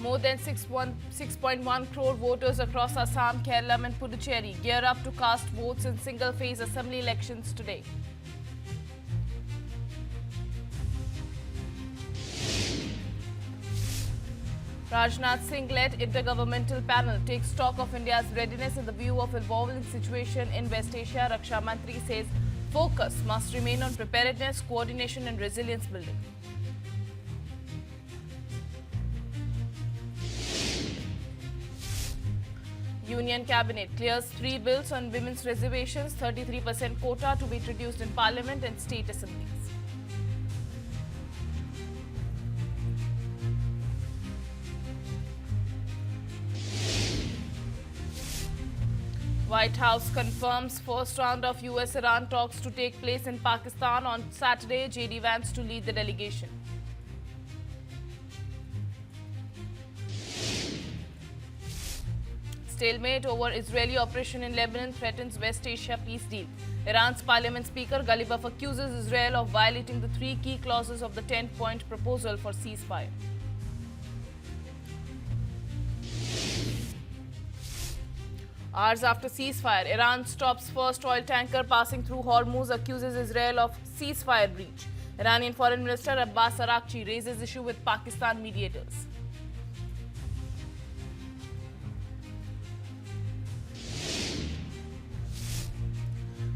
More than 6.1 crore voters across Assam, Kerala and Puducherry gear up to cast votes in single-phase assembly elections today. Rajnath Singh-led intergovernmental panel takes stock of India's readiness in the view of evolving situation in West Asia. Raksha Mantri says focus must remain on preparedness, coordination and resilience building. Union Cabinet clears 3 bills on women's reservations, 33% quota to be introduced in Parliament and state assemblies. White House confirms first round of US-Iran talks to take place in Pakistan on Saturday. JD Vance to lead the delegation. Stalemate over Israeli operation in Lebanon threatens West Asia peace deal. Iran's parliament speaker Ghalibaf accuses Israel of violating the 3 key clauses of the 10-point proposal for ceasefire. Hours after ceasefire, Iran stops first oil tanker passing through Hormuz, accuses Israel of ceasefire breach. Iranian Foreign Minister Abbas Araghchi raises issue with Pakistan mediators.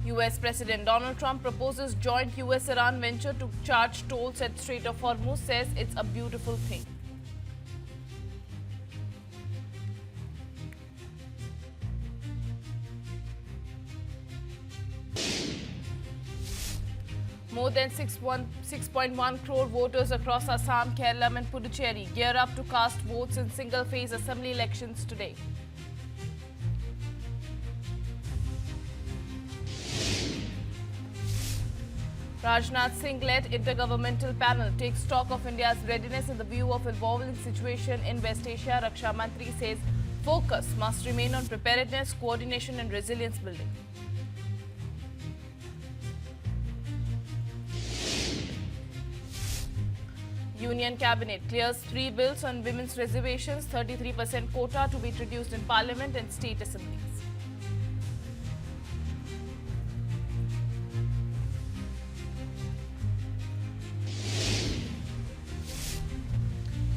US President Donald Trump proposes joint US-Iran venture to charge tolls at Strait of Hormuz, says it's a beautiful thing. More than 6.1 crore voters across Assam, Kerala and Puducherry gear up to cast votes in single-phase assembly elections today. Rajnath Singh-led intergovernmental panel takes stock of India's readiness in the view of evolving situation in West Asia. Raksha Mantri says focus must remain on preparedness, coordination and resilience building. Union Cabinet clears 3 bills on women's reservations, 33% quota to be introduced in Parliament and state assemblies.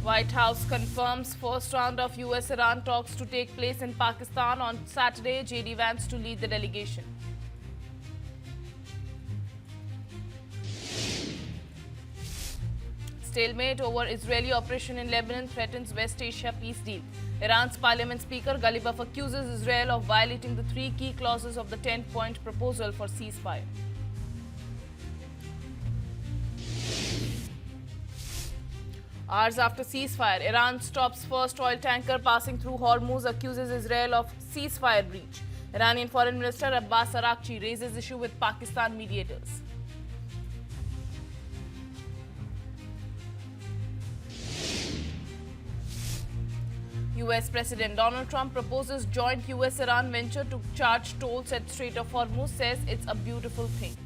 White House confirms first round of US-Iran talks to take place in Pakistan on Saturday. JD Vance to lead the delegation. Stalemate over Israeli operation in Lebanon threatens West Asia peace deal. Iran's parliament speaker Ghalibaf accuses Israel of violating the 3 key clauses of the 10-point proposal for ceasefire. Hours after ceasefire, Iran stops first oil tanker passing through Hormuz, accuses Israel of ceasefire breach. Iranian Foreign Minister Abbas Araghchi raises issue with Pakistan mediators. US President Donald Trump proposes joint US-Iran venture to charge tolls at Strait of Hormuz, says it's a beautiful thing.